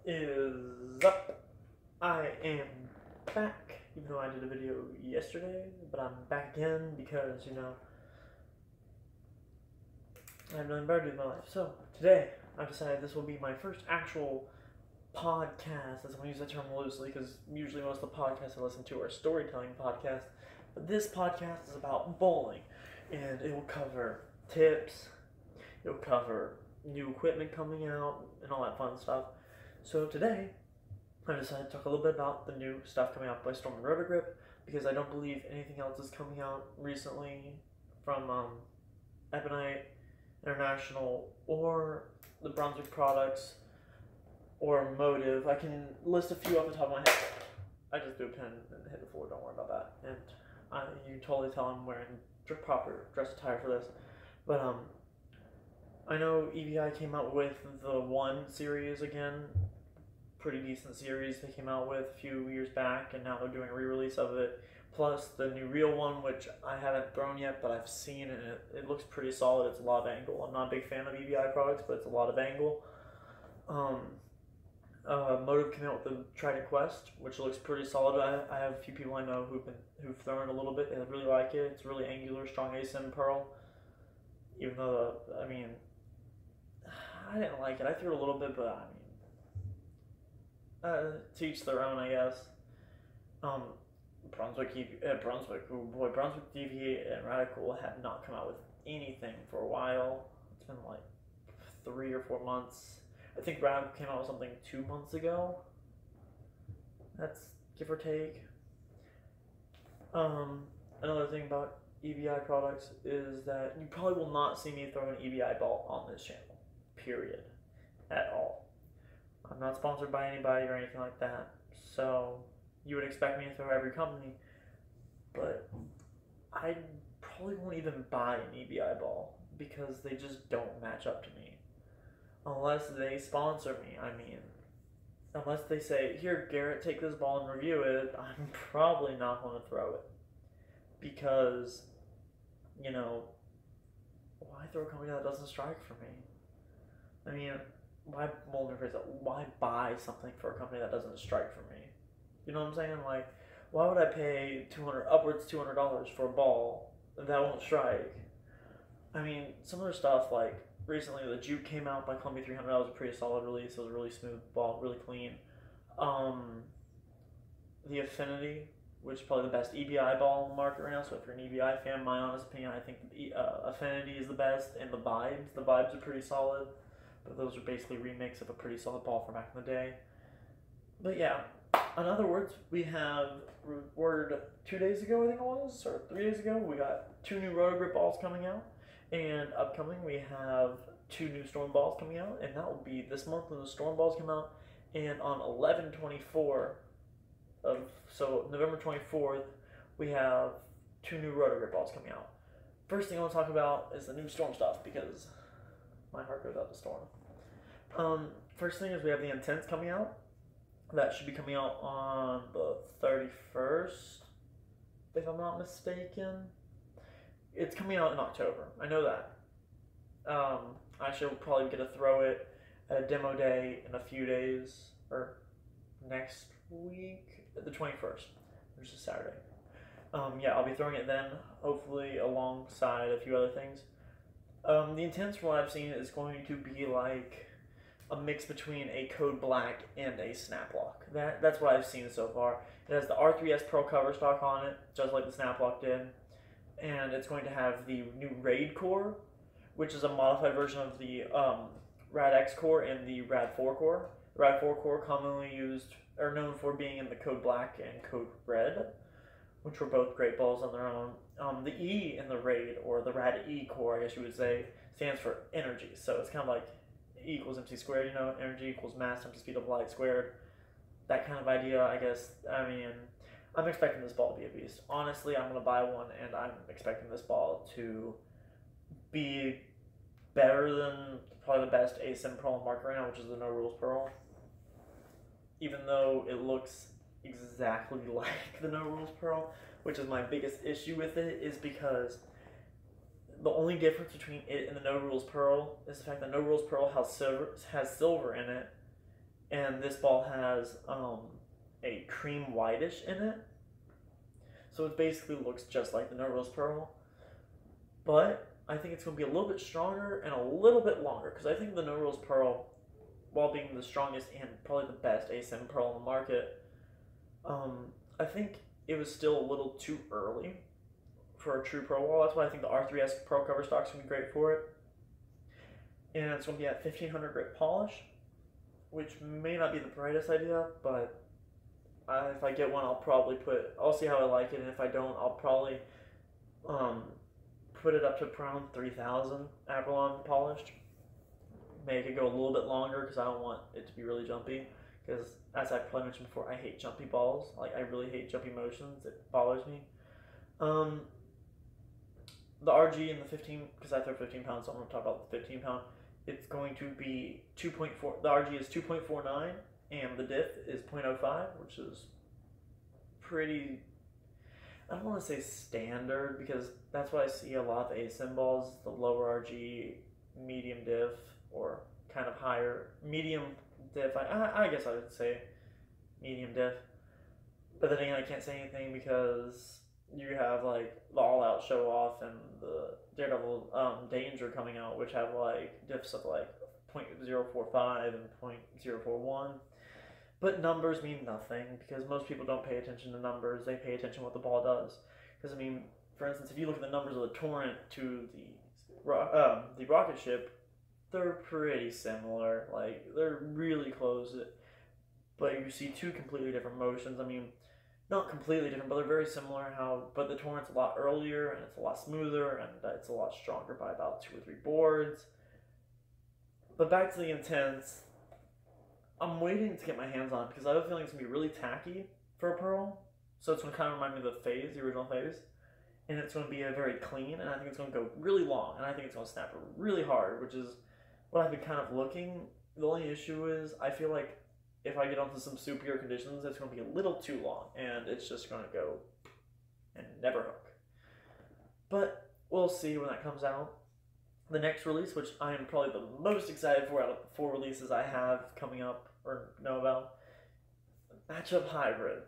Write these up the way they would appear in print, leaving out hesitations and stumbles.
Is up? I am back, even though I did a video yesterday, but I'm back again because, I have nothing better to do with my life. So, today, I've decided this will be my first actual podcast. That's why I use that term loosely because usually most of the podcasts I listen to are storytelling podcasts. But this podcast is about bowling, and it will cover tips, it will cover new equipment coming out, and all that fun stuff. So, today, I decided to talk a little bit about the new stuff coming out by Storm and Rotogrip because I don't believe anything else is coming out recently from Ebonite International or the Brunswick products or Motive. I can list a few off the top of my head. I just threw a pen and hit the floor. Don't worry about that. And you can totally tell I'm wearing proper dress attire for this. But I know EBI came out with the One series again. Pretty decent series they came out with a few years back, and now they're doing a re-release of it. Plus the new Real One, which I haven't thrown yet, but I've seen, and it looks pretty solid. It's a lot of angle. I'm not a big fan of EBI products, but it's a lot of angle. Motive came out with the Trident Quest, which looks pretty solid. I have a few people I know who've thrown it a little bit. They really like it. It's really angular, strong ASIM pearl. Even though I didn't like it. I threw it a little bit, but to each their own, I guess. Brunswick Deviate and Radical have not come out with anything for a while. It's been like 3 or 4 months. I think Radical came out with something 2 months ago. That's give or take. Another thing about EBI products is that you probably will not see me throw an EBI ball on this channel. Period. At all. I'm not sponsored by anybody or anything like that, so you would expect me to throw every company, but I probably won't even buy an EBI ball because they just don't match up to me. Unless they sponsor me, unless they say, here, Garrett, take this ball and review it, I'm probably not going to throw it. Because, why throw a company that doesn't strike for me? Why buy something for a company that doesn't strike for me? You know what I'm saying? Like, why would I pay upwards $200 for a ball that won't strike? Some of their stuff, like recently the Juke came out by Columbia 300. That was a pretty solid release. It was a really smooth ball, really clean. The Affinity, which is probably the best EBI ball on the market right now. So if you're an EBI fan, my honest opinion, I think the Affinity is the best, and the vibes are pretty solid. But those are basically remakes of a pretty solid ball from back in the day. But yeah, in other words, we have word 2 days ago, I think it was, or 3 days ago, we got 2 new Rotogrip balls coming out. And upcoming, we have 2 new Storm balls coming out. And that will be this month when the Storm balls come out. And on 11/24 so November 24th, we have 2 new Rotogrip balls coming out. First thing I want to talk about is the new Storm stuff because my heart goes out to Storm. First thing is we have the Intense coming out. That should be coming out on the 31st, if I'm not mistaken. It's coming out in October. I know that. I should probably get to throw it at a demo day in a few days, or next week, the 21st, which is Saturday. I'll be throwing it then, hopefully alongside a few other things. The Intense, from what I've seen, is going to be like a mix between a Code Black and a Snaplock. That's what I've seen so far. It has the R3S Pearl cover stock on it, just like the Snaplock did. And it's going to have the new Raid core, which is a modified version of the Rad X core and the Rad 4 core. The Rad 4 core commonly used, or known for being in the Code Black and Code Red, which were both great balls on their own. The E in the Raid, or the Rad E core, I guess you would say, stands for energy. So it's kind of like E equals MC squared, energy equals mass times the speed of light squared. That kind of idea, I guess. I'm expecting this ball to be a beast. Honestly, I'm going to buy one, and I'm expecting this ball to be better than probably the best ASIM pearl on the market right now, which is the No Rules Pearl. Even though it looks exactly like the No Rules Pearl, which is my biggest issue with it, is because the only difference between it and the No Rules Pearl is the fact that No Rules Pearl has silver in it, and this ball has a cream whitish in it, so it basically looks just like the No Rose Pearl, but I think it's going to be a little bit stronger and a little bit longer, because I think the No Rose Pearl, while being the strongest and probably the best ASIM pearl on the market, I think it was still a little too early for a true pearl wall. That's why I think the R3S pearl cover stock is going to be great for it. And it's going to be at 1500 grit polish, which may not be the brightest idea, but if I get one, I'll see how I like it, and if I don't, I'll probably put it up to around 3000 Abralon polished. Make it go a little bit longer because I don't want it to be really jumpy. Because as I probably mentioned before, I hate jumpy balls. Like, I really hate jumpy motions. It bothers me. The RG in the 15, because I throw 15 pounds, so I'm going to talk about the 15 pound. It's going to be 2.4. The RG is 2.49, and the diff is 0.05, which is pretty. I don't want to say standard, because that's what I see a lot of ASIM balls, the lower RG, medium diff, or kind of higher, medium diff. I guess I would say medium diff. But then again, I can't say anything because you have like the All Out Show Off and the Daredevil Danger coming out, which have like diffs of like 0.045 and 0.041. But numbers mean nothing because most people don't pay attention to numbers. They pay attention to what the ball does. Because I mean, for instance, if you look at the numbers of the Torrent to the rocket ship, they're pretty similar. Like, they're really close. But you see two completely different motions. I mean, not completely different, but they're very similar. But the Torrent's a lot earlier, and it's a lot smoother, and it's a lot stronger by about 2 or 3 boards. But back to the Intense, I'm waiting to get my hands on because I have a feeling it's going to be really tacky for a pearl. So it's going to kind of remind me of the Phase, the original Phase. And it's going to be a very clean, and I think it's going to go really long, and I think it's going to snap really hard, which is what I've been kind of looking. The only issue is I feel like if I get onto some superior conditions, it's going to be a little too long, and it's just going to go and never hook. But we'll see when that comes out. The next release, which I am probably the most excited for out of the 4 releases I have coming up or know about, Matchup Hybrid.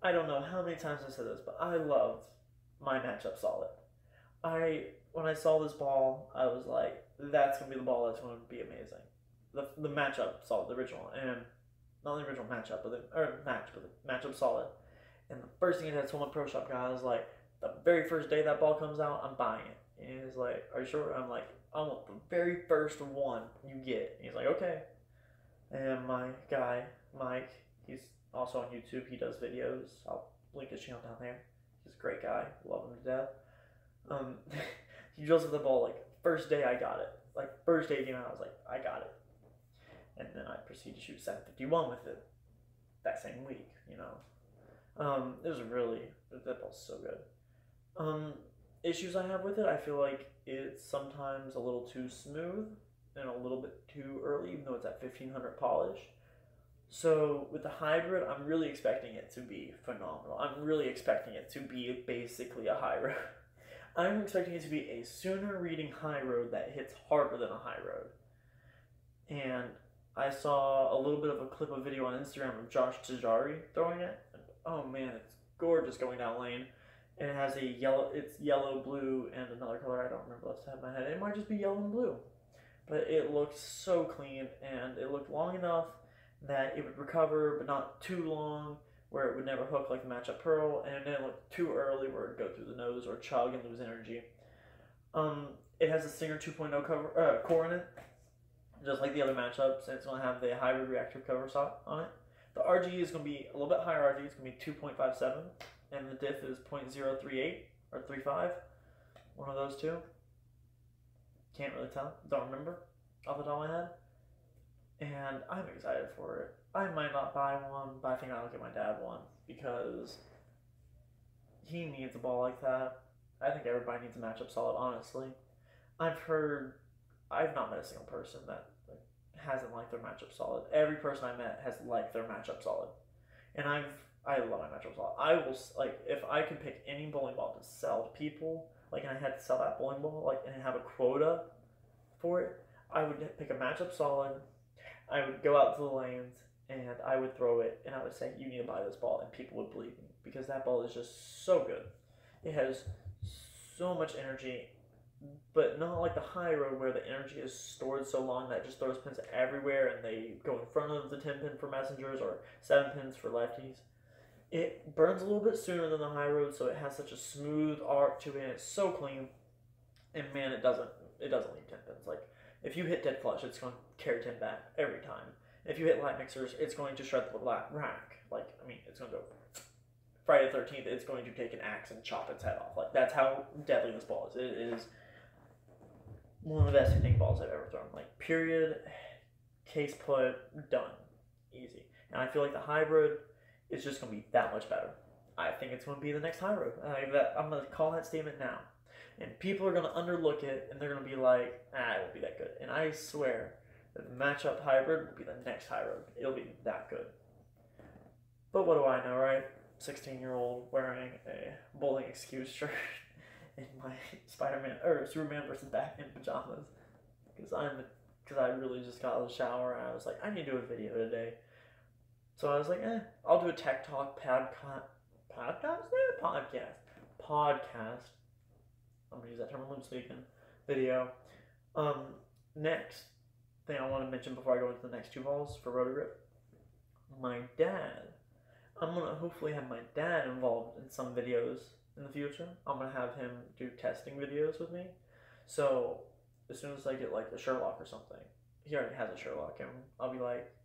I don't know how many times I've said this, but I loved my Matchup Solid. When I saw this ball, I was like, that's going to be the ball that's going to be amazing. The Matchup Solid, the original, and not the original Matchup, but the Matchup Solid. And the first thing I told my pro shop guy, I was like, the very first day that ball comes out, I'm buying it. And he's like, are you sure? I'm like, I want the very first one you get. And he's like, okay. And my guy, Mike, he's also on YouTube. He does videos. I'll link his channel down there. He's a great guy. Love him to death. He drills with the ball like first day I got it. Like first day it came out, I was like, I got it. And then I proceeded to shoot 751 with it that same week, you know. It was really, that ball's so good. Issues I have with it, I feel like it's sometimes a little too smooth and a little bit too early, even though it's at 1500 polish. So with the Hybrid, I'm really expecting it to be phenomenal. I'm really expecting it to be basically a high road. I'm expecting it to be a sooner reading high road that hits harder than a high road. And I saw a little bit of a clip of video on Instagram of Josh Tajari throwing it. And, oh man, it's gorgeous going down lane. And it has it's yellow, blue, and another color I don't remember off the top of my head. It might just be yellow and blue. But it looked so clean, and it looked long enough that it would recover, but not too long, where it would never hook like the Matchup Pearl, and it didn't look too early where it would go through the nose or chug and lose energy. It has a Stinger 2.0 core in it, just like the other matchups, and it's going to have the hybrid reactive cover stock on it. The RG is going to be a little bit higher RG. It's going to be 2.57, and the diff is 0.038 or 35, one of those two. Can't really tell, don't remember off the top of my head. And I'm excited for it. I might not buy one, but I think I'll get my dad one because he needs a ball like that. I think everybody needs a Matchup Solid, honestly. I've not met a single person that hasn't liked their Matchup Solid. Every person I met has liked their Matchup Solid. And I love my Matchup Solid. I will, like, if I could pick any bowling ball to sell to people, like, and I had to sell that bowling ball, like, and have a quota for it, I would pick a Matchup Solid. I would go out to the lanes and I would throw it and I would say, "You need to buy this ball," and people would believe me because that ball is just so good. It has so much energy, but not like the high road where the energy is stored so long that it just throws pins everywhere and they go in front of the 10 pin for messengers or 7 pins for lefties. It burns a little bit sooner than the high road, so it has such a smooth arc to it. And it's so clean, and man, it doesn't leave 10 pins. Like if you hit dead flush, it's going to carry 10 back every time. If you hit light mixers, it's going to shred the rack. Like I mean, it's going to go. Friday the 13th, it's going to take an axe and chop its head off. Like that's how deadly this ball is. It is one of the best hitting balls I've ever thrown. Like period, case put, done, easy. And I feel like the hybrid is just going to be that much better. I think it's going to be the next hybrid. I'm going to call that statement now. And people are going to underlook it, and they're going to be like, it won't be that good. And I swear that the matchup hybrid will be the next hybrid. It'll be that good. But what do I know, right? 16-year-old wearing a bowling excuse shirt in my Superman versus Batman pajamas. Because I really just got out of the shower, and I was like, I need to do a video today. So I was like, I'll do a tech talk podcast. I'm gonna use that term loosely again. Video. Next thing I want to mention before I go into the next 2 balls for Rotogrip. My dad. I'm gonna hopefully have my dad involved in some videos in the future. I'm gonna have him do testing videos with me. So as soon as I get like a Sherlock or something, he already has a Sherlock, and I'll be like,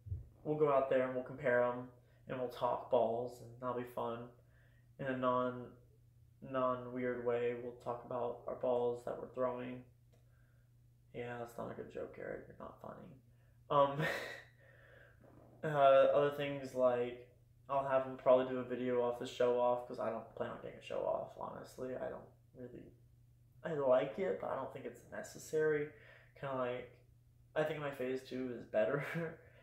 we'll go out there and we'll compare them and we'll talk balls, and that'll be fun. In a non-weird way, we'll talk about our balls that we're throwing. Yeah, that's not a good joke, Eric. You're not funny. Other things like I'll have him probably do a video off the show off because I don't plan on getting a show off. Honestly, I like it, but I don't think it's necessary. Kind of like I think my phase 2 is better.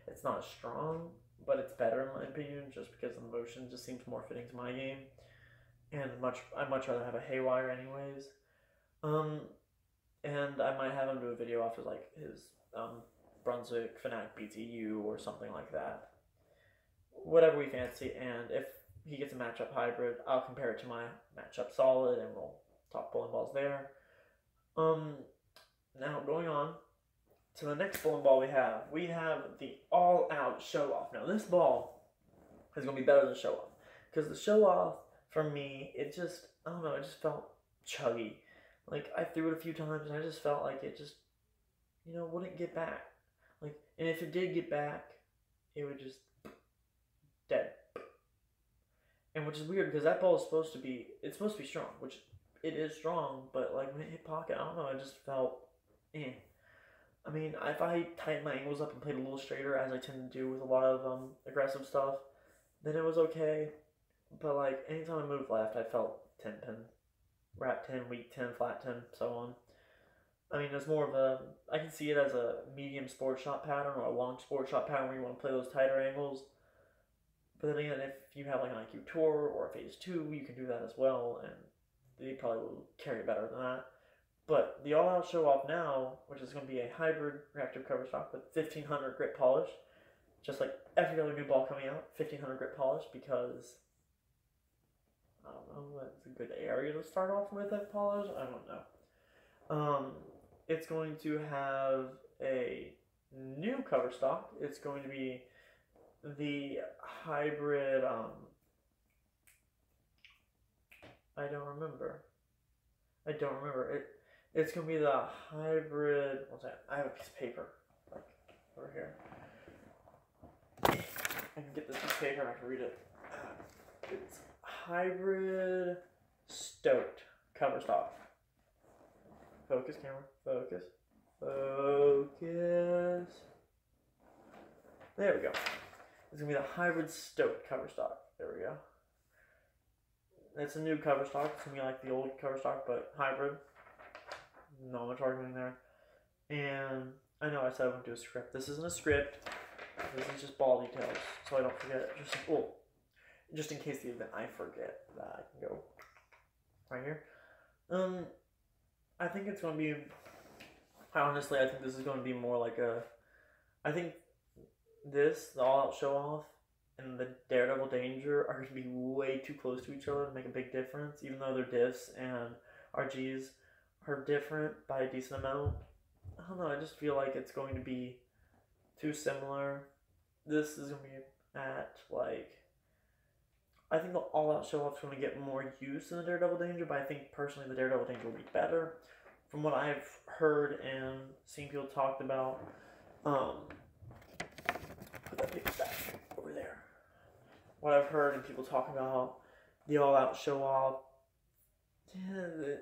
It's not as strong, but it's better in my opinion, just because the motion just seems more fitting to my game, and I'd much rather have a haywire anyways. And I might have him do a video off of like his Brunswick Fanatic BTU or something like that. Whatever we fancy, and if he gets a matchup hybrid, I'll compare it to my matchup solid, and we'll talk bowling balls there. Now going on to the next bowling ball we have the all-out show-off. Now this ball is going to be better than show-off, because the show-off, for me, it just, I don't know, it just felt chuggy. Like, I threw it a few times, and I just felt like it just, wouldn't get back. Like, and if it did get back, it would just dead. And which is weird, because that ball is supposed to be strong, which it is strong, but like when it hit pocket, I don't know, it just felt I mean, if I tightened my angles up and played a little straighter, as I tend to do with a lot of aggressive stuff, then it was okay. But like anytime I moved left, I felt 10 pin, wrap 10, weak 10, flat 10, so on. I mean, it's more of I can see it as a medium sport shot pattern or a long sport shot pattern where you want to play those tighter angles. But then again, if you have like an IQ Tour or a Phase 2, you can do that as well, and they probably will carry better than that. But the all-out show-off now, which is going to be a hybrid reactive cover stock with 1500 grit polish, just like every other new ball coming out, 1500 grit polish, because, I don't know, that's a good area to start off with that polish, I don't know. It's going to have a new cover stock. It's going to be the hybrid, I don't remember. It's going to be the hybrid, what's that? I have a piece of paper, like, over here. I can get this piece of paper and I can read it. It's hybrid stoked cover stock. Focus, camera, focus. There we go. It's going to be the hybrid stoked cover stock. There we go. It's a new cover stock. It's going to be like the old cover stock, but hybrid. Not much arguing there. And I know I said I wouldn't do a script. This isn't a script. This is just ball details, so I don't forget. Just in case the event I forget that I can go right here. I think it's going to be, honestly, I think this is going to be more like I think the All Out Show Off and the Daredevil Danger are going to be way too close to each other to make a big difference, even though their diffs and RGs are different by a decent amount. I don't know, I just feel like it's going to be too similar. This is going to be at, like, I think the All Out Show Off is going to get more use in the Daredevil Danger, but I think personally the Daredevil Danger will be better. From what I've heard and seen people talked about, put that big back over there. What I've heard and people talking about the All Out Show Off,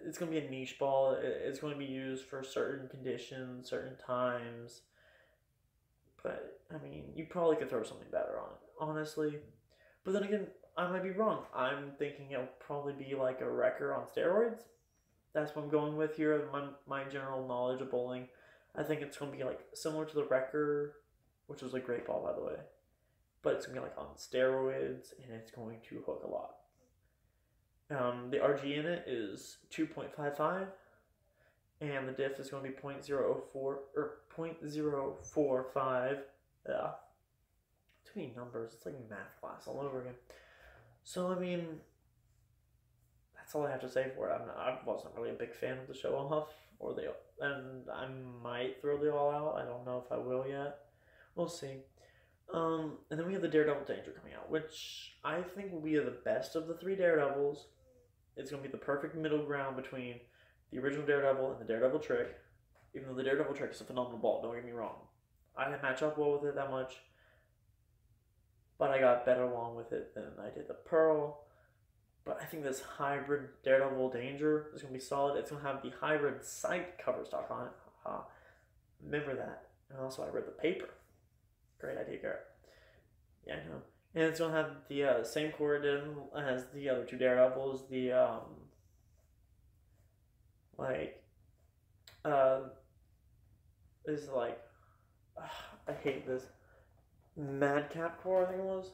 it's going to be a niche ball. It's going to be used for certain conditions, certain times. But, I mean, you probably could throw something better on it, honestly. But then again, I might be wrong. I'm thinking it'll probably be like a Wrecker on steroids. That's what I'm going with here. My general knowledge of bowling, I think it's going to be like similar to the Wrecker, which was a great ball, by the way. But it's going to be like on steroids, and it's going to hook a lot. The RG in it is 2.55, and the diff is going to be 0.004 or 0.045. Yeah, too many numbers. It's like math class all over again. So I mean, that's all I have to say for it. I wasn't really a big fan of the Show Off and I might throw the All Out. I don't know if I will yet. We'll see. And then we have the Daredevil Danger coming out, which I think will be the best of the three Daredevils. It's going to be the perfect middle ground between the original Daredevil and the Daredevil Trick. Even though the Daredevil Trick is a phenomenal ball, don't get me wrong. I didn't match up well with it that much, but I got better along with it than I did the Pearl. But I think this hybrid Daredevil Danger is going to be solid. It's going to have the hybrid sight cover stock on it. Remember that. And also, I read the paper. Great idea, Garrett. Yeah, I know. And it's going to have the same core it did as the other two Daredevils. Is like, I hate this. Madcap core, I think it was.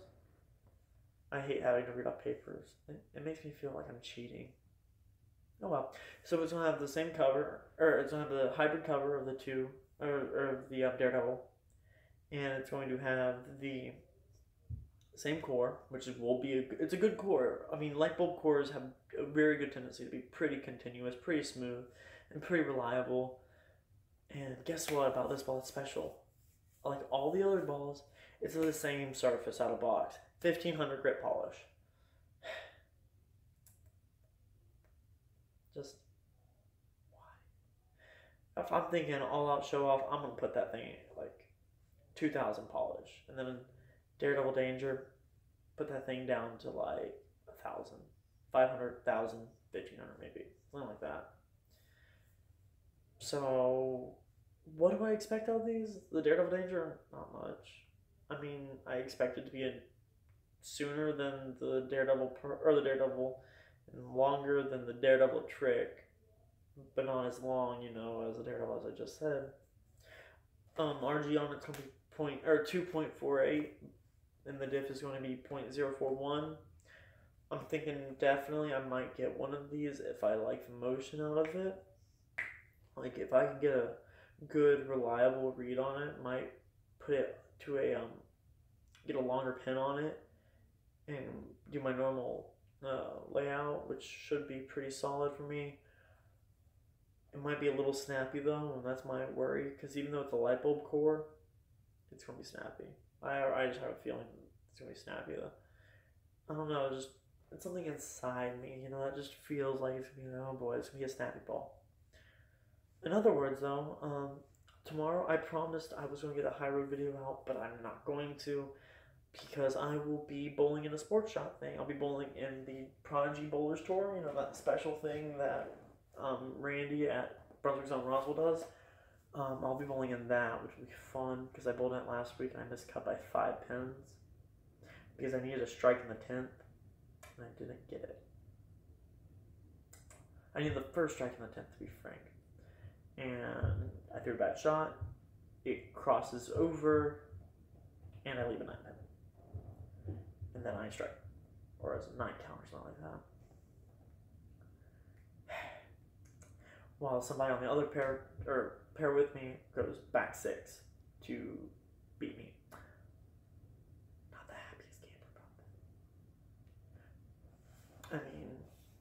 I hate having to read off papers. It makes me feel like I'm cheating. Oh well. So it's going to have the same cover, or it's going to have the hybrid cover of the two, or the Daredevil. And it's going to have the same core, which will be it's a good core. I mean, light bulb cores have a very good tendency to be pretty continuous, pretty smooth, and pretty reliable. And guess what about this ball? It's special. Like all the other balls, it's the same surface out of box. 1500 grit polish. Just why? If I'm thinking All Out Show Off, I'm gonna put that thing like 2000 polish, and then Daredevil Danger, put that thing down to like 1,000, 500,000, 1,500 maybe, something like that. So, what do I expect out of these? The Daredevil Danger, not much. I mean, I expect it to be a sooner than the Daredevil or the Daredevil, and longer than the Daredevil Trick, but not as long, as the Daredevil as I just said. RG on it's going to be 2.48, and the diff is going to be 0.041. I'm thinking definitely I might get one of these if I like the motion out of it. Like if I can get a good reliable read on it, might put it to get a longer pin on it and do my normal layout, which should be pretty solid for me. It might be a little snappy though, and that's my worry, because even though it's a light bulb core, it's going to be snappy. I just have a feeling it's going to be snappy though. I don't know, it's something inside me, that just feels like it's going to be, oh boy, it's going to be a snappy ball. In other words though, tomorrow I promised I was going to get a high road video out, but I'm not going to, because I will be bowling in a sports shop thing. I'll be bowling in the Prodigy Bowlers Tour, that special thing that Randy at Brunswick Zone Roswell does. I'll be bowling in that, which will be fun, because I bowled in it last week and I missed cut by 5 pins because I needed a strike in the 10th and I didn't get it. I needed the first strike in the 10th, to be frank, and I threw a bad shot. It crosses over and I leave a 9 pin, and then I strike, or as a 9 count or something like that. While somebody on the other pair with me goes back 6 to beat me.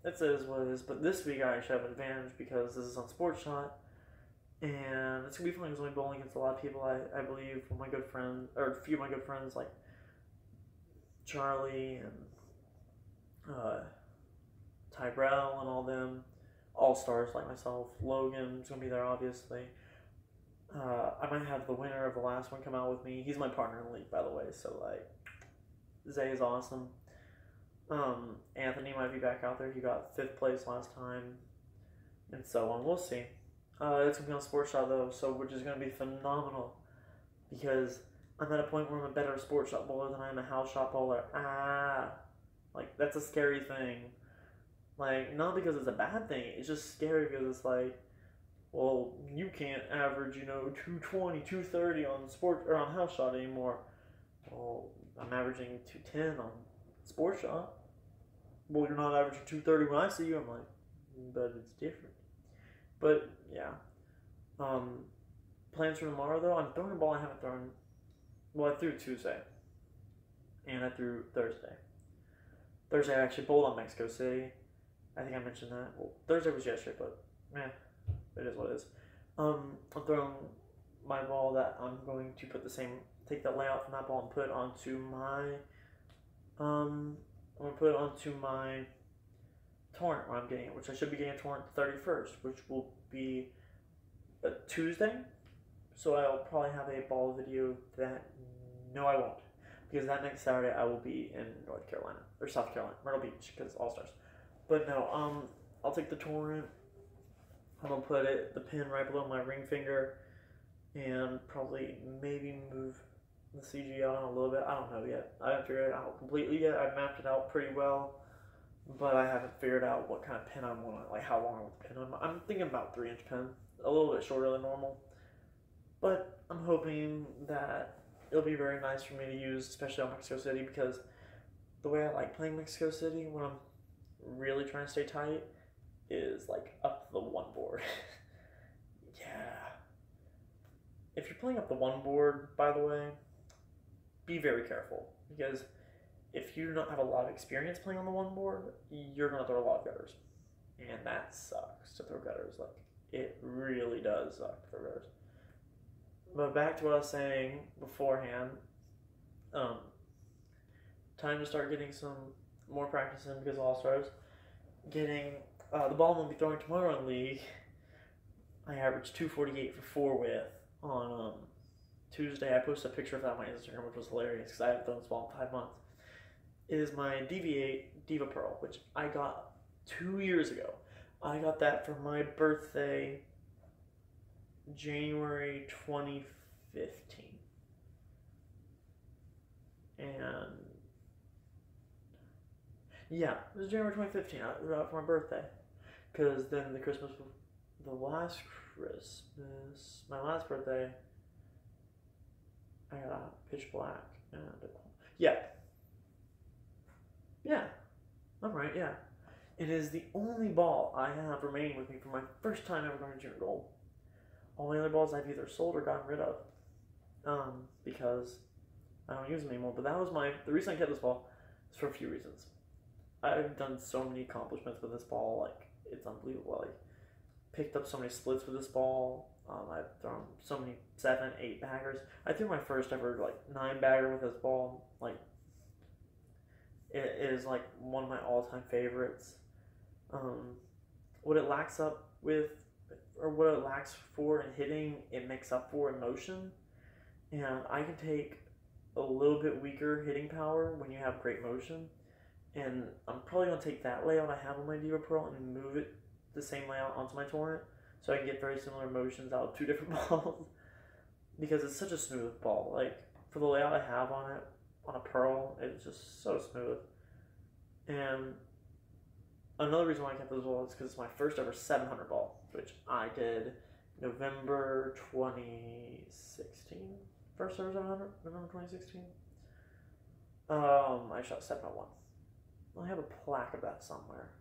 it is what it is. But this week I actually have an advantage because this is on Sports Shot, and it's gonna be fun because I'm bowling against a lot of people. I believe one of my good friends, or a few of my good friends, like Charlie and Tyrell and all them, all stars like myself. Logan's gonna be there, obviously. I might have the winner of the last one come out with me. He's my partner in the league, by the way. So like, Zay is awesome. Anthony might be back out there. He got 5th place last time, and so on. We'll see. It's gonna be on Sports Shot though, so which is gonna be phenomenal because I'm at a point where I'm a better Sports Shot bowler than I am a house shot bowler. Like that's a scary thing. Like not because it's a bad thing. It's just scary because it's like, well, you can't average 220, 230 on sport or on house shot anymore. Well, I'm averaging 210 on Sports Shot. Well, you're not averaging 230 when I see you. I'm like, but it's different. But yeah, plans for tomorrow though. I'm throwing a ball I haven't thrown. Well, I threw Tuesday, and I threw Thursday. Thursday I actually bowled on Mexico City. I think I mentioned that. Well, Thursday was yesterday, but man, it is what it is. I'm throwing my ball that I'm going to take the layout from that ball and put it onto my, I'm gonna put it onto my torrent where I'm getting it, which I should be getting a torrent 31st, which will be a Tuesday. So I'll probably have a ball video that, no I won't, because that next Saturday I will be in North Carolina, or South Carolina, Myrtle Beach, because All-Stars. But no, I'll take the torrent, I'm gonna put the pin right below my ring finger, and probably maybe move the CG on a little bit. I don't know yet. I haven't figured it out completely yet. I've mapped it out pretty well, but I haven't figured out what kind of pin I want, like how long I want the pin. I'm thinking about 3-inch pin, a little bit shorter than normal, but I'm hoping that it'll be very nice for me to use, especially on Mexico City, because the way I like playing Mexico City when I'm really trying to stay tight is like up the one board. Yeah. If you're playing up the one board, by the way, be very careful, because if you do not have a lot of experience playing on the one board, you're going to throw a lot of gutters. And that sucks to throw gutters. Like, it really does suck to throw gutters. But back to what I was saying beforehand, time to start getting some more practice in because of All-Stars. Getting the ball I'm going to be throwing tomorrow in League, I averaged 248 for 4 width on Tuesday. I posted a picture of that on my Instagram, which was hilarious because I haven't thrown this ball in 5 months. It is my DV8 Diva Pearl, which I got 2 years ago. I got that for my birthday, January 2015. And yeah, it was January 2015. I got it for my birthday. Because then my last birthday, I got Pitch Black. And yeah, I'm right, yeah. It is the only ball I have remaining with me from my first time ever going to Junior Gold. All the other balls I've either sold or gotten rid of. Because I don't use them anymore. But that was the reason I kept this ball is for a few reasons. I've done so many accomplishments with this ball, like, it's unbelievable. Like, picked up so many splits with this ball. I've thrown so many 7, 8 baggers. I threw my first ever, like, 9 bagger with this ball. Like, it is, like, one of my all-time favorites. What it lacks up with, or what it lacks for in hitting, it makes up for in motion. And I can take a little bit weaker hitting power when you have great motion. And I'm probably going to take that layout I have on my Diva Pearl and move it the same layout onto my Torrent so I can get very similar motions out of 2 different balls. Because it's such a smooth ball. Like, for the layout I have on it, on a Pearl, it's just so smooth. And another reason why I kept this ball is because it's my first ever 700 ball, which I did November 2016. First ever 700? November 2016? I shot 701. I have a plaque of that somewhere.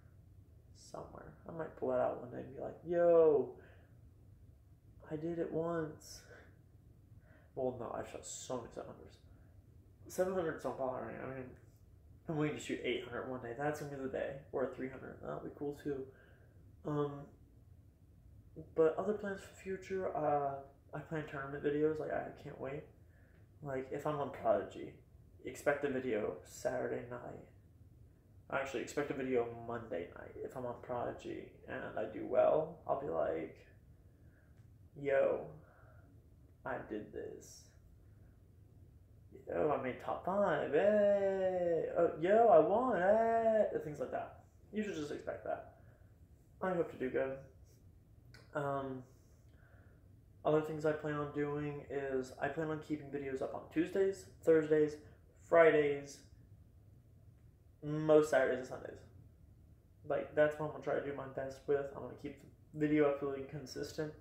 I might pull that out one day and be like, yo, I did it once. Well, no, I've shot so many 700s. 700s don't bother me. I mean, I'm waiting to shoot 800 one day. That's gonna be the day. Or 300. That'll be cool too. But other plans for the future, I plan tournament videos. Like, I can't wait. Like, if I'm on Prodigy, expect a video Saturday night. Actually, expect a video Monday night. If I'm on Prodigy and I do well, I'll be like, yo, I did this. Yo, I made top 5. Hey! Oh, yo, I won. Hey! Things like that. You should just expect that. I hope to do good. Other things I plan on doing is I plan on keeping videos up on Tuesdays, Thursdays, Fridays, most Saturdays and Sundays. Like, that's what I'm gonna try to do my best with. I'm gonna keep the video up really consistent,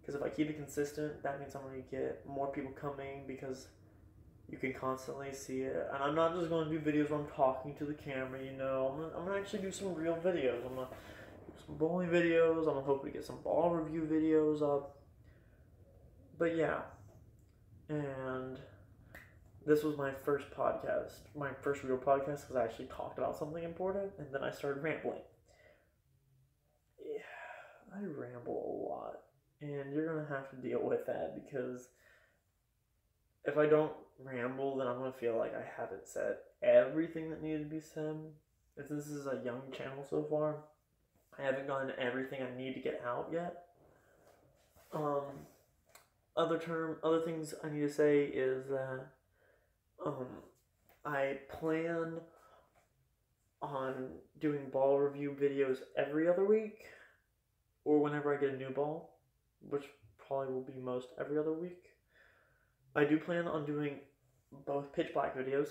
because if I keep it consistent, that means I'm gonna get more people coming, because you can constantly see it. And I'm not just gonna do videos where I'm talking to the camera, you know. I'm gonna actually do some real videos. I'm gonna do some bowling videos. I'm hoping to get some ball review videos up. But yeah, and this was my first podcast, my first real podcast, because I actually talked about something important, and then I started rambling. Yeah, I ramble a lot, and you're gonna have to deal with that, because if I don't ramble, then I'm gonna feel like I haven't said everything that needed to be said. If this is a young channel so far, I haven't gotten everything I need to get out yet. Other things I need to say is that I plan on doing ball review videos every other week, or whenever I get a new ball, which probably will be most every other week. I do plan on doing both pitch black videos,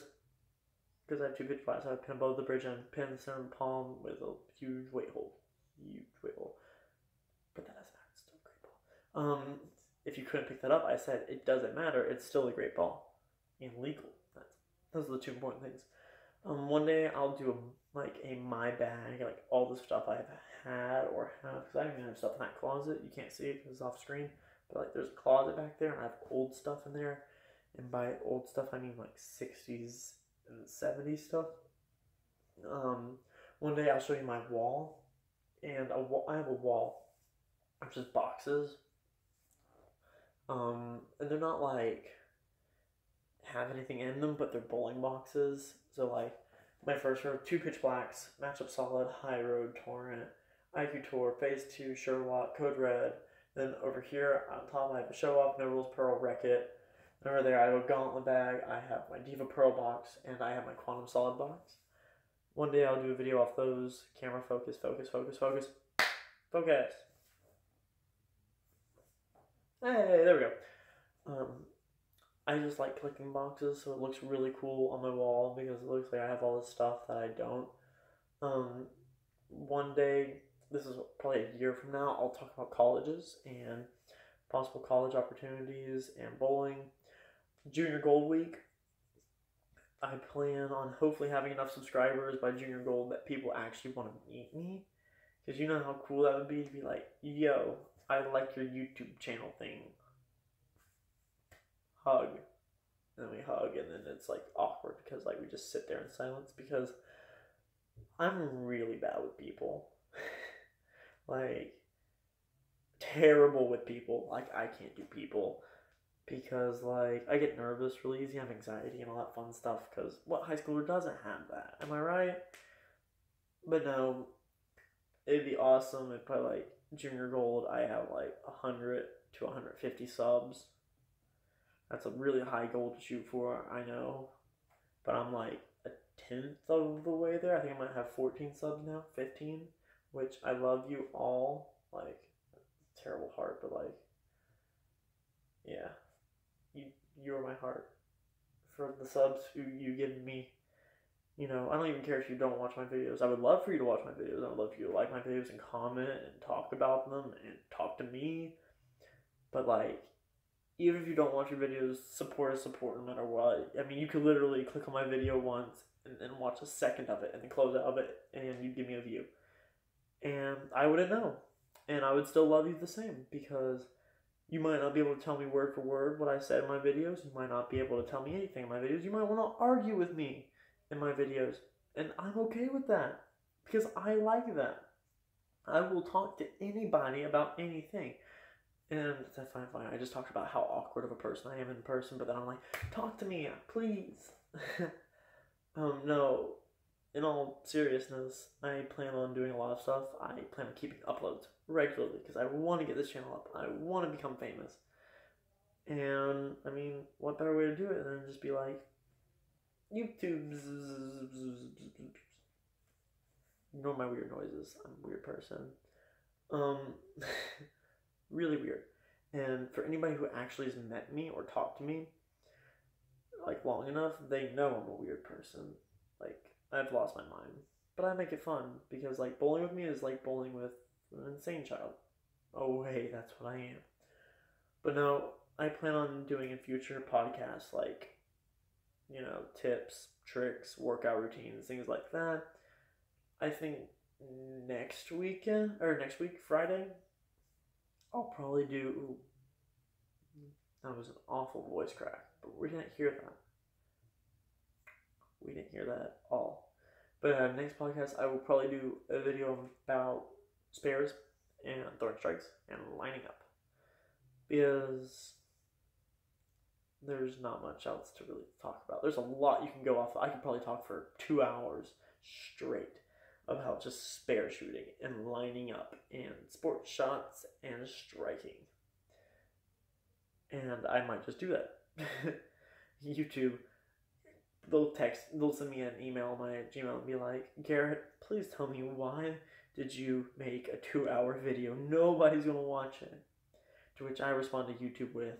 because I have 2 pitch blacks. I have pin above the bridge and pin in the center of the palm with a huge weight hole. But that doesn't matter, it's still a great ball. If you couldn't pick that up, I said it doesn't matter, it's still a great ball. And legal. Those are the 2 important things. One day I'll do a my bag, like all the stuff I've had or have, because I don't even have stuff in that closet. You can't see it because it's off screen, but like there's a closet back there, and I have old stuff in there. And by old stuff, I mean like 60s and 70s stuff. One day I'll show you my wall, and I have a wall of just boxes. And they're not like have anything in them, but they're bowling boxes. So like my first row, 2 pitch blacks, Matchup Solid, High Road, Torrent, IQ Tour, Phase 2, Sherlock, Code Red. Then over here on top I have a Show Off, No Rules Pearl, Wreck-It. And over there I have a Gauntlet bag, I have my Diva Pearl box, and I have my Quantum Solid box. One day I'll do a video off those. Camera focus, focus, focus, focus, focus. Hey, there we go. I just like collecting boxes, so it looks really cool on my wall, because it looks like I have all this stuff that I don't. One day, this is probably a year from now, I'll talk about colleges and possible college opportunities and bowling. Junior Gold Week, I plan on hopefully having enough subscribers by Junior Gold that people actually want to meet me. Because you know how cool that would be to be like, yo, I like your YouTube channel thing. Hug. And then we hug, and then it's like awkward because like we just sit there in silence, because I'm really bad with people. Like, terrible with people. Like, I can't do people, because like I get nervous really easy, I have anxiety and all that fun stuff, because what high schooler doesn't have that? Am I right? But no, it'd be awesome if by like Junior Gold I have like 100 to 150 subs. That's a really high goal to shoot for, I know. But I'm like a 10th of the way there. I think I might have 14 subs now, 15. Which I love you all. Like, terrible heart, but like, yeah. You are my heart. For the subs you give me. You know, I don't even care if you don't watch my videos. I would love for you to watch my videos. I would love for you to like my videos and comment and talk about them and talk to me. But like, even if you don't watch your videos, support is support no matter what. I mean, you could literally click on my video once and then watch a second of it and then close out of it, and you'd give me a view. And I wouldn't know. And I would still love you the same, because you might not be able to tell me word for word what I said in my videos. You might not be able to tell me anything in my videos. You might want to argue with me in my videos. And I'm okay with that because I like that. I will talk to anybody about anything. And that's fine. I just talked about how awkward of a person I am in person, but then I'm like, talk to me, please. No, in all seriousness, I plan on doing a lot of stuff. I plan on keeping uploads regularly because I want to get this channel up. I want to become famous. And, I mean, what better way to do it than just be like, YouTube. Ignore my weird noises. I'm a weird person. Really weird. And for anybody who actually has met me or talked to me, like, long enough, they know I'm a weird person. Like, I've lost my mind. But I make it fun, because, like, bowling with me is like bowling with an insane child. Oh, hey, that's what I am. But no, I plan on doing in future podcasts, like, you know, tips, tricks, workout routines, things like that. I think next week, Friday, I'll probably do. That was an awful voice crack, but we didn't hear that. We didn't hear that at all. But next podcast, I will probably do a video about spares and throwing strikes and lining up, because there's not much else to really talk about. There's a lot you can go off of. I could probably talk for 2 hours straight about just spare shooting and lining up and sport shots and striking. And I might just do that. YouTube, they'll send me an email on my Gmail and be like, Garrett, please tell me, why did you make a 2-hour video? Nobody's gonna watch it. To which I respond to YouTube with,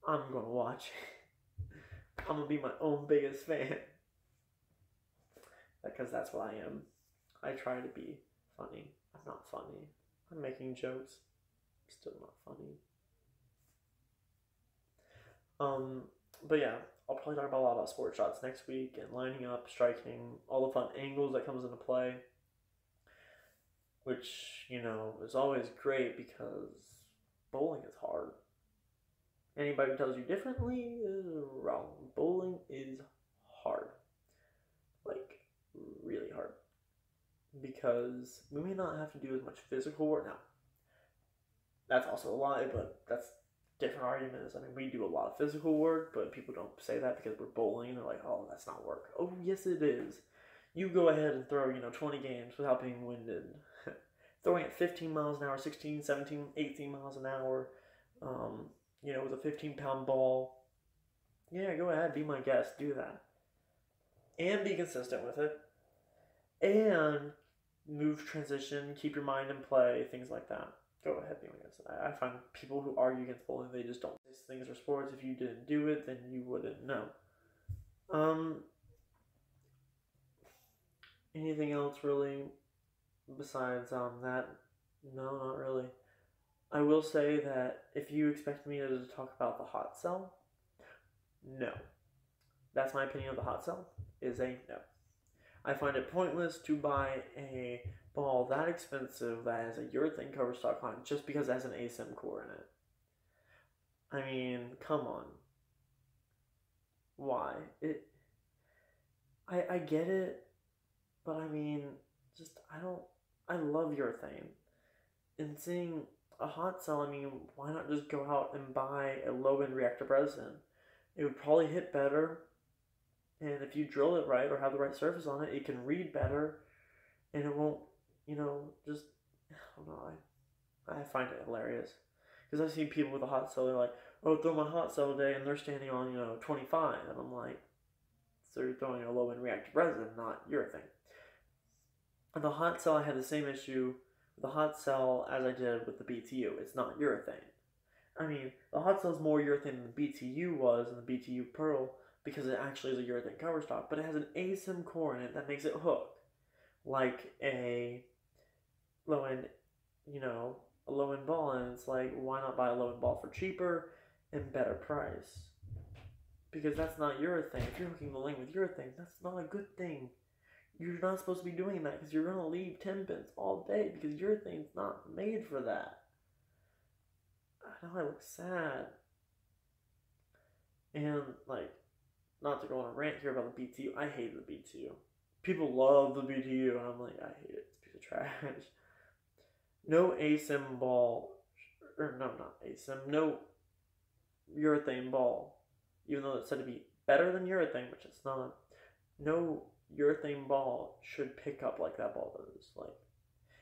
I'm gonna watch it. I'm gonna be my own biggest fan. Because that's what I am. I try to be funny. I'm not funny. I'm making jokes. I'm still not funny. But yeah, I'll probably talk about a lot about sport shots next week and lining up, striking, all the fun angles that comes into play. Which, you know, is always great because bowling is hard. Anybody who tells you differently is wrong. Bowling is hard. Like, really hard. Because we may not have to do as much physical work now. That's also a lie, but that's different arguments. I mean, we do a lot of physical work, but people don't say that because we're bowling. They're like, oh, that's not work. Oh, yes, it is. You go ahead and throw, 20 games without being winded. Throwing at 15 miles an hour, 16, 17, 18 miles an hour, with a 15-pound ball. Yeah, go ahead, be my guest, do that. And be consistent with it. And move, transition, keep your mind in play, things like that. Go ahead, be my guest. I find people who argue against bowling, they just don't. These things are sports. If you didn't do it, then you wouldn't know. Anything else really besides that? No, not really. I will say that if you expect me to talk about the hot cell, no. That's my opinion of the hot cell, is a no. I find it pointless to buy a ball that expensive that has a urethane cover stock on it just because it has an ASIM core in it. I mean, come on. Why? I get it, but I mean, I love urethane. And seeing a hot cell, I mean, why not just go out and buy a low-end reactive resin? It would probably hit better, and if you drill it right or have the right surface on it, it can read better, and it won't, I don't know, I find it hilarious. Because I've seen people with a hot cell, they're like, oh, throw my hot cell today, and they're standing on, 25, and I'm like, so you're throwing a low-end reactive resin, not urethane. And the hot cell, I had the same issue with the hot cell as I did with the BTU. It's not urethane. I mean, the hot cell is more urethane than the BTU was, and the BTU Pearl, because it actually is a urethane cover stock, but it has an ASIM core in it that makes it hook. Like a low-end, a low-end ball, and it's like, why not buy a low-end ball for cheaper and better price? Because that's not urethane. If you're hooking the lane with urethane, that's not a good thing. You're not supposed to be doing that because you're going to leave 10 pins all day because urethane's not made for that. I know I look sad. And, not to go on a rant here about the BTU. I hate the BTU. People love the BTU, and I'm like, I hate it. It's a piece of trash. No ASIM ball, or no, not ASIM. No urethane ball, even though it's said to be better than urethane, which it's not. No urethane ball should pick up like that ball does. Like,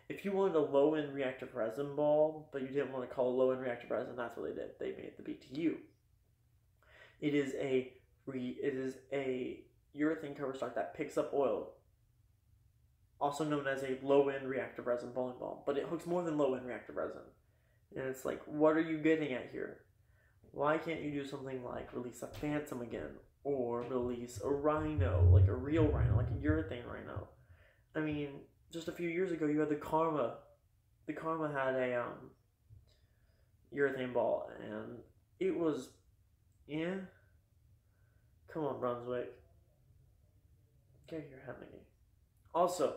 if you wanted a low-end reactive resin ball, but you didn't want to call it low-end reactive resin, that's what they did. They made the BTU. It is a urethane cover stock that picks up oil, also known as a low-end reactive resin bowling ball, but it hooks more than low-end reactive resin. And it's like, what are you getting at here? Why can't you do something like release a Phantom again, or release a Rhino, like a real Rhino, like a urethane Rhino? I mean, just a few years ago, you had the Karma. The Karma had a urethane ball, and it was, yeah. Come on, Brunswick. Get your head in the game. Also,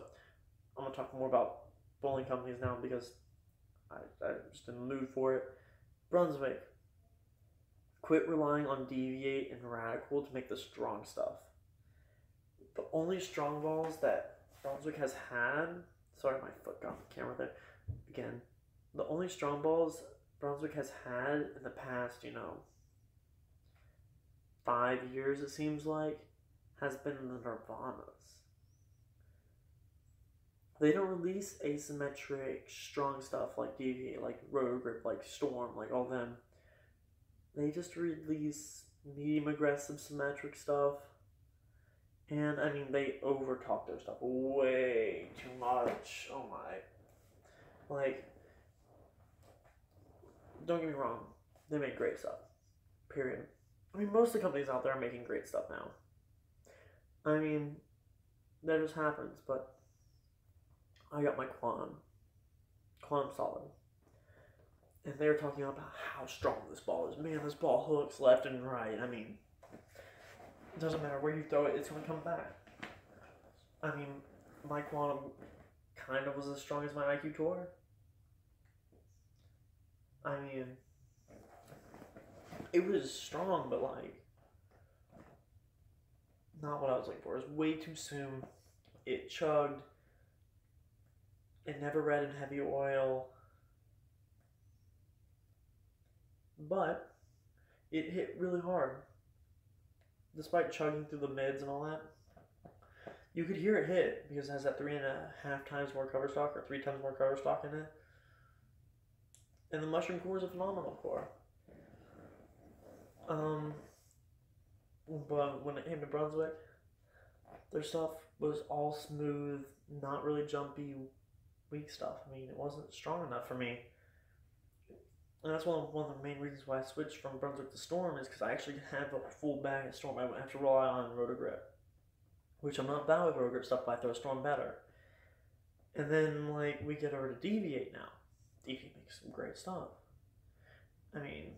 I'm gonna talk more about bowling companies now because I'm just in the mood for it. Brunswick, quit relying on Deviate and Radical to make the strong stuff. The only strong balls that Brunswick has had, sorry, my foot got on the camera there again. The only strong balls Brunswick has had in the past, 5 years, it seems like, has been the Nirvanas. They don't release asymmetric, strong stuff like Deviate, like Rotogrip, like Storm, like all them. They just release medium aggressive symmetric stuff. And, I mean, they overtalk their stuff way too much. Oh my. Like, don't get me wrong, they make great stuff. Period. I mean, most of the companies out there are making great stuff now. I mean, that just happens, but I got my Quantum. Quantum solid. And they were talking about how strong this ball is. Man, this ball hooks left and right. I mean, it doesn't matter where you throw it, it's going to come back. I mean, my Quantum kind of was as strong as my IQ Tour. I mean, it was strong, but like, not what I was looking for. It was way too soon. It chugged. It never read in heavy oil. But it hit really hard. Despite chugging through the mids and all that, you could hear it hit because it has that 3.5 times more cover stock, or 3 times more cover stock in it. And the Mushroom core is a phenomenal core. But when it came to Brunswick, their stuff was all smooth, not really jumpy, weak stuff. I mean, it wasn't strong enough for me. And that's one of the main reasons why I switched from Brunswick to Storm, is because I actually have a full bag of Storm. I wouldn't have to rely on Rotogrip, which I'm not bad with Rotogrip stuff, but I throw Storm better. And then, like, we get over to Deviate now. Deviate makes some great stuff. I mean,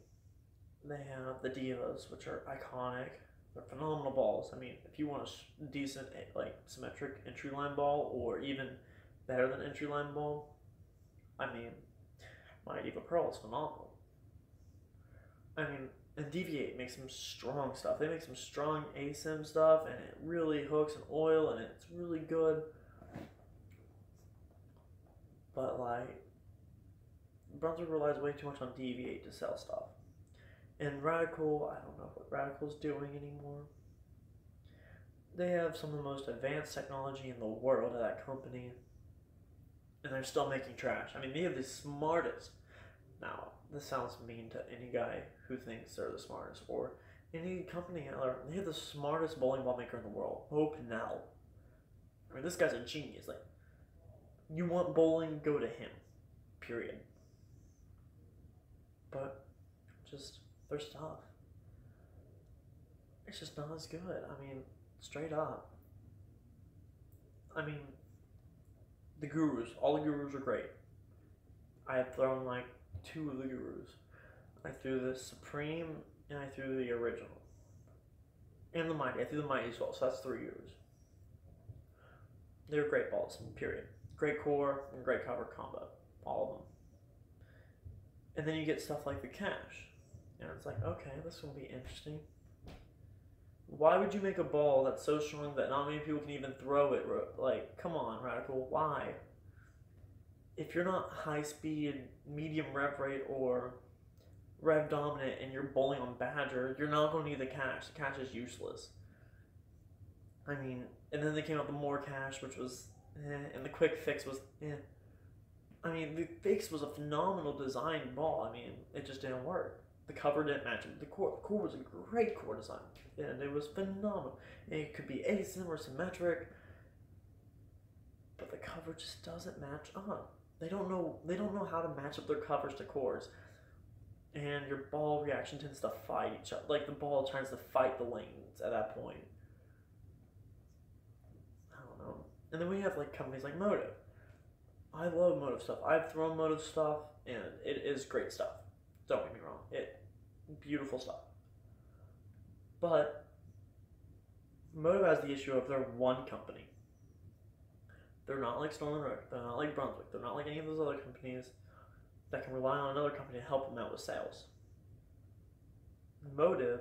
they have the Divas, which are iconic. They're phenomenal balls. I mean, if you want a decent, like, symmetric entry line ball, or even better than entry line ball, I mean, my Diva Pearl is phenomenal. I mean, and Deviate makes some strong stuff. They make some strong ASIM stuff, and it really hooks in oil, and it's really good. But, like, Brunswick relies way too much on Deviate to sell stuff. And Radical, I don't know what Radical's doing anymore. They have some of the most advanced technology in the world at that company, and they're still making trash. I mean, they have the smartest. Now, this sounds mean to any guy who thinks they're the smartest, or any company out there. They have the smartest bowling ball maker in the world, Bo Pinnell. I mean, this guy's a genius. Like, you want bowling, go to him. Period. But, just, their stuff, it's just not as good. I mean, straight up. I mean, the Gurus, all the Gurus are great. I have thrown like 2 of the Gurus. I threw the Supreme, and I threw the Original. And the Mighty. I threw the Mighty as well, so that's 3 Gurus. They're great balls, period. Great core and great cover combo. All of them. And then you get stuff like the Cash. And it's like, okay, this will be interesting. Why would you make a ball that's so strong that not many people can even throw it? Like, come on, Radical. Why? If you're not high speed, medium rev rate, or rev dominant and you're bowling on Badger, you're not going to need the cache. The cache is useless. I mean, and then they came out with more cache, which was and the quick fix was I mean, the fix was a phenomenal design ball. I mean, it just didn't work. The cover didn't match it. The core was a great core design, and it was phenomenal. And it could be asymm or symmetric, but the cover just doesn't match up. They don't know how to match up their covers to cores, and your ball reaction tends to fight each other. Like the ball tries to fight the lanes at that point. I don't know. And then we have like companies like Motive. I love Motive stuff. I've thrown Motive stuff, and it is great stuff. Don't get me wrong. Beautiful stuff. But Motive has the issue of they're one company. They're not like Storm and Rook. They're not like Brunswick. They're not like any of those other companies that can rely on another company to help them out with sales. Motive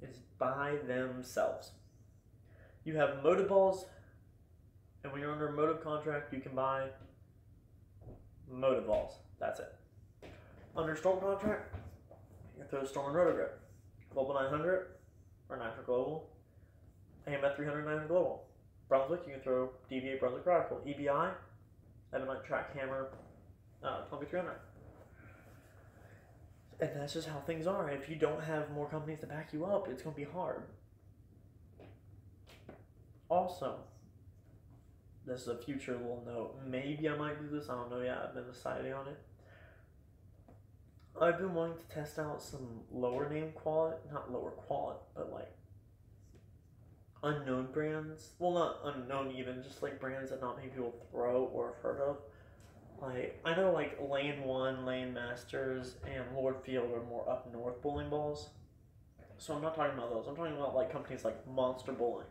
is by themselves. You have Motive balls, and when you're under a Motive contract, you can buy Motive balls. That's it. Under Storm contract, you can throw Storm and Rotogrip. Global 900 or Nitro Global. AMF 300 900 Global. Brunswick, you can throw DVA Brunswick Radical. EBI, Ebonite Track Hammer 2300. And that's just how things are. If you don't have more companies to back you up, it's going to be hard. Also, this is a future little note. Maybe I might do this. I don't know yet. I've been deciding on it. I've been wanting to test out some lower name quality, not lower quality, but like unknown brands. Well, not unknown even, just like brands that not many people throw or have heard of. Like, I know like Lane 1, Lane Masters, and Lord Field are more up north bowling balls. So I'm not talking about those. I'm talking about like companies like Monster Bowling.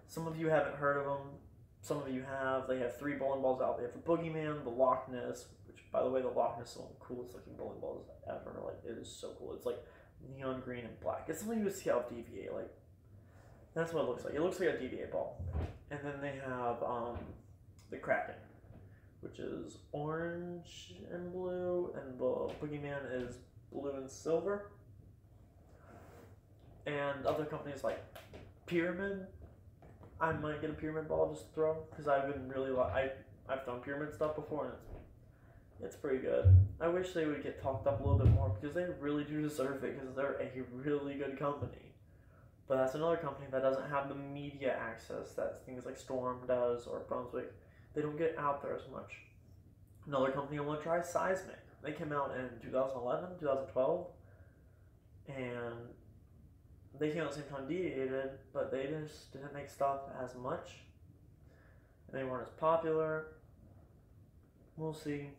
Some of you haven't heard of them. Some of you have. They have 3 bowling balls out. They have the Boogeyman, the Loch Ness, which, by the way, the Loch Ness is one of the coolest looking bowling balls ever. Like, it is so cool. It's like neon green and black. It's something you would see out of DVA. Like, that's what it looks like. It looks like a DVA ball. And then they have the Kraken, which is orange and blue, and the Boogeyman is blue and silver. And other companies like Pyramid. I might get a Pyramid ball just to throw, because I've been really I've thrown Pyramid stuff before, and it's pretty good. I wish they would get talked up a little bit more, because they really do deserve it, because they're a really good company. But that's another company that doesn't have the media access that things like Storm does or Brunswick. They don't get out there as much. Another company I want to try is Seismic. They came out in 2011, 2012, and they came out at the same time DVA did, but they just didn't make stuff as much. And they weren't as popular. We'll see.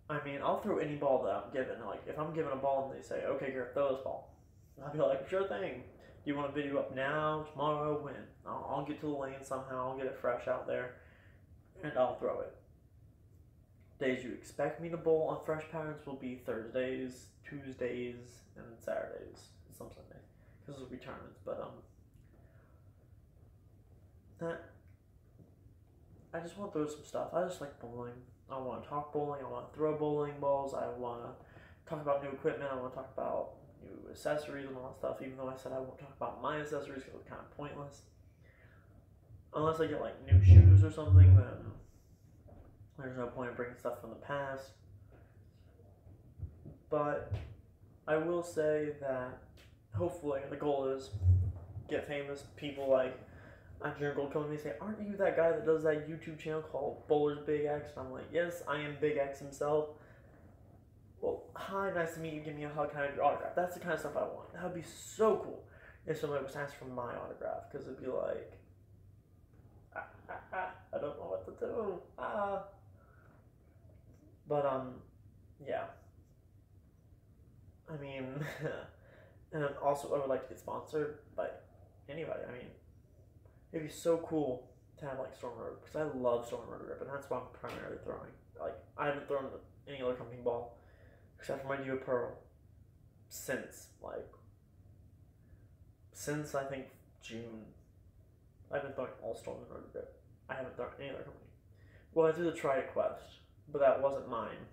I mean, I'll throw any ball that I'm given. Like, if I'm given a ball and they say, okay, Garrett, throw this ball, I'll be like, sure thing. Do you want a video up now, tomorrow, when? I'll get to the lane somehow. I'll get it fresh out there, and I'll throw it. Days you expect me to bowl on fresh patterns will be Thursdays, Tuesdays, and Saturdays. Some Sundays, because of retirements, but I just want to throw some stuff. I just like bowling. I want to talk bowling. I want to throw bowling balls. I want to talk about new equipment. I want to talk about new accessories and all that stuff. Even though I said I won't talk about my accessories because it's kind of pointless. Unless I get like new shoes or something, then there's no point in bringing stuff from the past. But I will say that hopefully the goal is get famous. People like Nigerian Gold come to me and say, aren't you that guy that does that YouTube channel called Bowlers Big X? And I'm like, yes, I am Big X himself. Well, hi, nice to meet you. Give me a hug. Can I have your autograph? That's the kind of stuff I want. That would be so cool if somebody was to ask for my autograph, because it'd be like, I don't know what to do. But yeah. I mean, and also I would like to get sponsored by anybody. I mean, it'd be so cool to have like Storm Road, because I love Storm Road Grip, and that's what I'm primarily throwing. Like, I haven't thrown any other company ball except for my Neo Pearl since like since I think June, I've been throwing all Storm and Rotor Grip. I haven't thrown any other company. Well, I threw the Try It Quest, but that wasn't mine.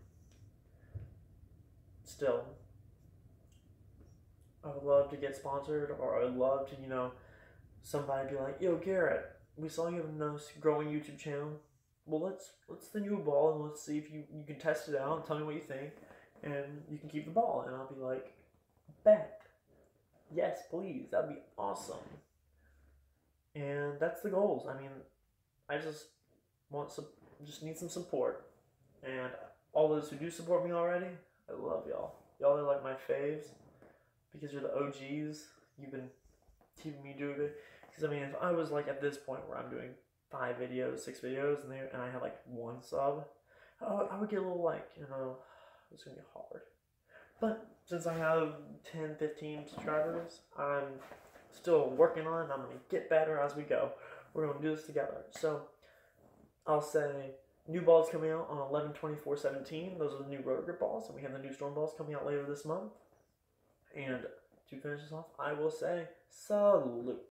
Still, I would love to get sponsored, or I would love to, somebody be like, "Yo, Garrett, we saw you have a nice growing YouTube channel. Well, let's send you a ball and let's see if you can test it out and tell me what you think, and you can keep the ball." And I'll be like, "Bet, yes, please, that'd be awesome." And that's the goals. I mean, I just just need some support, and all those who do support me already, I love y'all. Y'all are like my faves because you're the OGs. You've been keeping me doing it. Because I mean, if I was like at this point where I'm doing 5 videos, 6 videos, and I had like 1 sub, I would get a little like, it's gonna be hard. But since I have 10, 15 subscribers, I'm still working on it. I'm gonna get better as we go. We're gonna do this together. So I'll say new balls coming out on 11/24/17. Those are the new Rotor Grip balls, and we have the new Storm balls coming out later this month. And to finish this off, I will say salute.